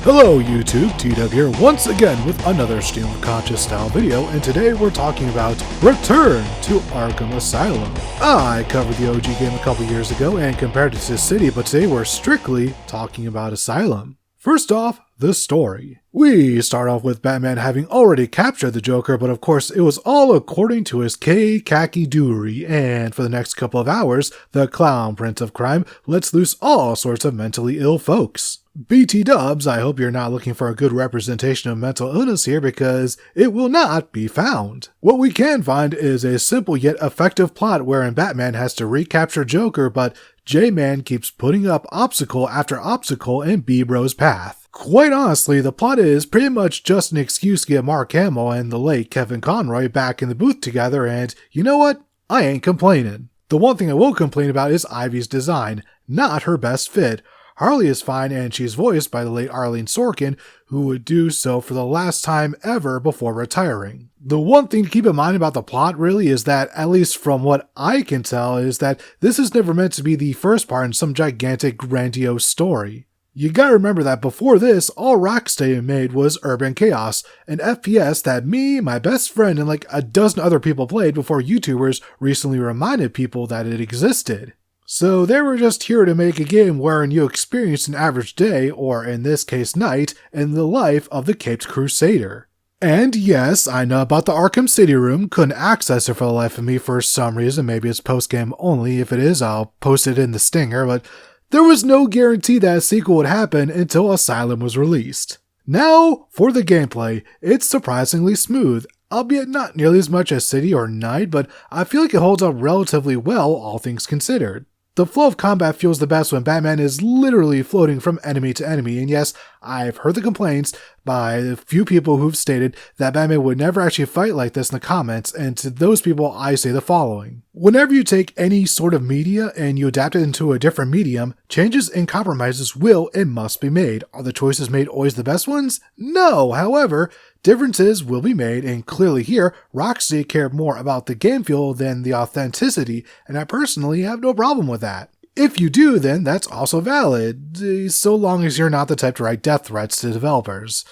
Hello YouTube, TW here once again with another Stream of Conscious style video, and today we're talking about Return to Arkham Asylum. I covered the OG game a couple years ago and compared it to City, but today we're strictly talking about Asylum. First off, the story. We start off with Batman having already captured the Joker, but of course it was all according to his K-Kaki-Doory, and for the next couple of hours, the Clown Prince of Crime lets loose all sorts of mentally ill folks. BT dubs, I hope you're not looking for a good representation of mental illness here because it will not be found. What we can find is a simple yet effective plot wherein Batman has to recapture Joker, but J-Man keeps putting up obstacle after obstacle in B-Bro's path. Quite honestly, the plot is pretty much just an excuse to get Mark Hamill and the late Kevin Conroy back in the booth together, and you know what? I ain't complaining. The one thing I will complain about is Ivy's design, not her best fit. Harley is fine, and she's voiced by the late Arlene Sorkin, who would do so for the last time ever before retiring. The one thing to keep in mind about the plot really is that, at least from what I can tell, is that this is never meant to be the first part in some gigantic grandiose story. You gotta remember that before this, all Rocksteady made was Urban Chaos, an FPS that me, my best friend, and like a dozen other people played before YouTubers recently reminded people that it existed. So they were just here to make a game wherein you experience an average day, or in this case night, in the life of the Caped Crusader. And yes, I know about the Arkham City room, couldn't access it for the life of me for some reason, maybe it's post-game only, if it is I'll post it in the stinger, but there was no guarantee that a sequel would happen until Asylum was released. Now, for the gameplay, it's surprisingly smooth, albeit not nearly as much as City or Night, but I feel like it holds up relatively well, all things considered. The flow of combat feels the best when Batman is literally floating from enemy to enemy, and yes, I've heard the complaints by a few people who've stated that Batman would never actually fight like this in the comments, and to those people I say the following. Whenever you take any sort of media and you adapt it into a different medium, changes and compromises will and must be made. Are the choices made always the best ones? No, however, differences will be made, and clearly here, Rocksteady cared more about the game feel than the authenticity, and I personally have no problem with that. If you do, then that's also valid, so long as you're not the type to write death threats to developers.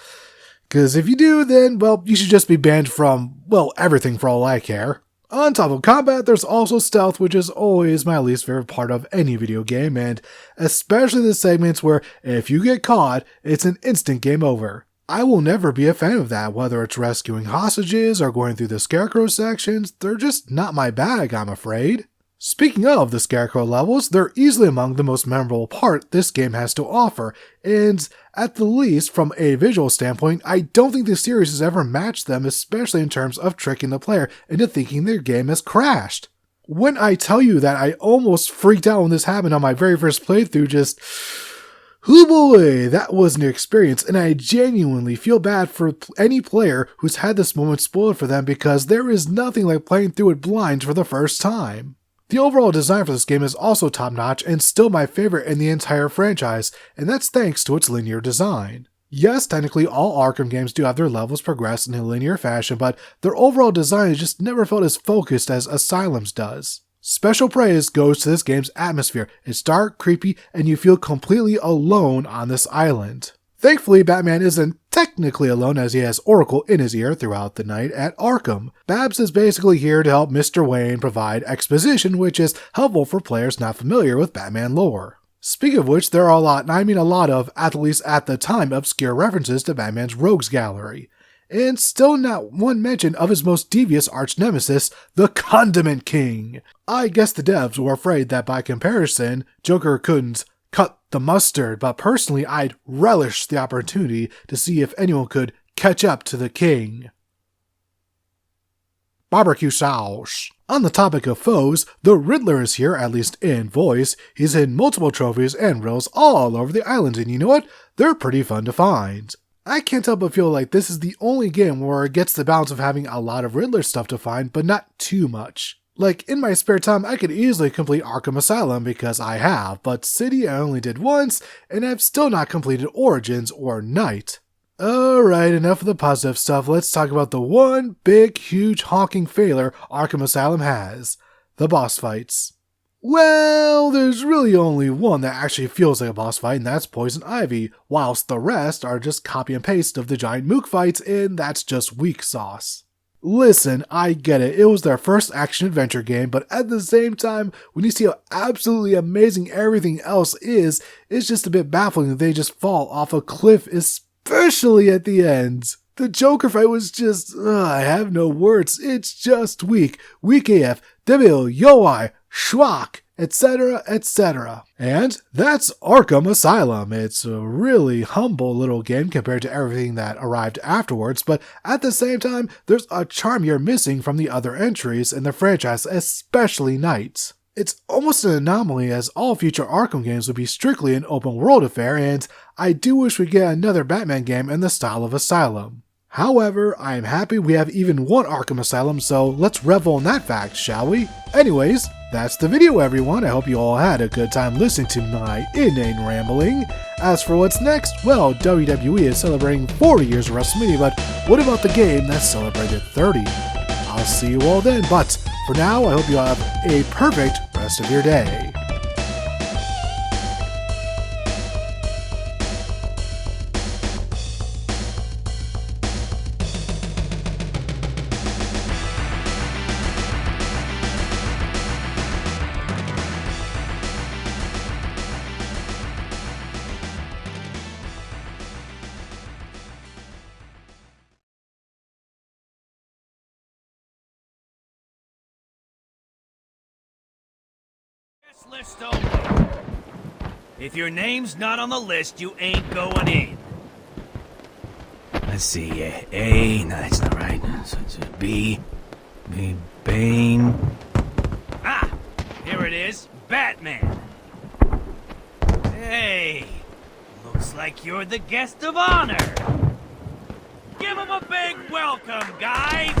Because if you do, then, well, you should just be banned from, well, everything for all I care. On top of combat, there's also stealth, which is always my least favorite part of any video game, and especially the segments where if you get caught, it's an instant game over. I will never be a fan of that, whether it's rescuing hostages or going through the Scarecrow sections. They're just not my bag, I'm afraid. Speaking of the Scarecrow levels, they're easily among the most memorable part this game has to offer, and at the least from a visual standpoint, I don't think the series has ever matched them, especially in terms of tricking the player into thinking their game has crashed. When I tell you that I almost freaked out when this happened on my very first playthrough, just... oh boy, that was an experience, and I genuinely feel bad for any player who's had this moment spoiled for them because there is nothing like playing through it blind for the first time. The overall design for this game is also top-notch and still my favorite in the entire franchise, and that's thanks to its linear design. Yes, technically all Arkham games do have their levels progress in a linear fashion, but their overall design has just never felt as focused as Asylum's does. Special praise goes to this game's atmosphere. It's dark, creepy, and you feel completely alone on this island. Thankfully, Batman isn't technically alone as he has Oracle in his ear throughout the night at Arkham. Babs is basically here to help Mr. Wayne provide exposition, which is helpful for players not familiar with Batman lore. Speaking of which, there are a lot, and I mean a lot of, at least at the time, obscure references to Batman's rogues gallery. And still not one mention of his most devious arch-nemesis, the Condiment King. I guess the devs were afraid that by comparison, Joker couldn't cut the mustard, but personally I'd relish the opportunity to see if anyone could catch up to the king. Barbecue sauce. On the topic of foes, the Riddler is here, at least in voice. He's hidden multiple trophies and riddles all over the island, and you know what? They're pretty fun to find. I can't help but feel like this is the only game where it gets the balance of having a lot of Riddler stuff to find, but not too much. Like, in my spare time, I could easily complete Arkham Asylum because I have, but City I only did once, and I've still not completed Origins or Night. Alright, enough of the positive stuff, let's talk about the one big, huge, honking failure Arkham Asylum has. The boss fights. Well, there's really only one that actually feels like a boss fight, and that's Poison Ivy, whilst the rest are just copy and paste of the giant mook fights, and that's just weak sauce. Listen, I get it, it was their first action-adventure game, but at the same time, when you see how absolutely amazing everything else is, it's just a bit baffling that they just fall off a cliff, especially at the end. The Joker fight was just, I have no words, it's just weak. Weak AF, debil, yoi, schwach, etc., etc. And that's Arkham Asylum. It's a really humble little game compared to everything that arrived afterwards, but at the same time, there's a charm you're missing from the other entries in the franchise, especially Knights. It's almost an anomaly, as all future Arkham games would be strictly an open world affair, and I do wish we'd get another Batman game in the style of Asylum. However, I am happy we have even one Arkham Asylum, so let's revel in that fact, shall we? Anyways, that's the video, everyone. I hope you all had a good time listening to my inane rambling. As for what's next, well, WWE is celebrating 40 years of WrestleMania, but what about the game that celebrated 30? I'll see you all then, but for now, I hope you all have a perfect rest of your day. List only. If your name's not on the list, you ain't going in. Let's see, A, no, that's not right. So it's B, Bane. Ah, here it is, Batman. Hey, looks like you're the guest of honor. Give him a big welcome, guys.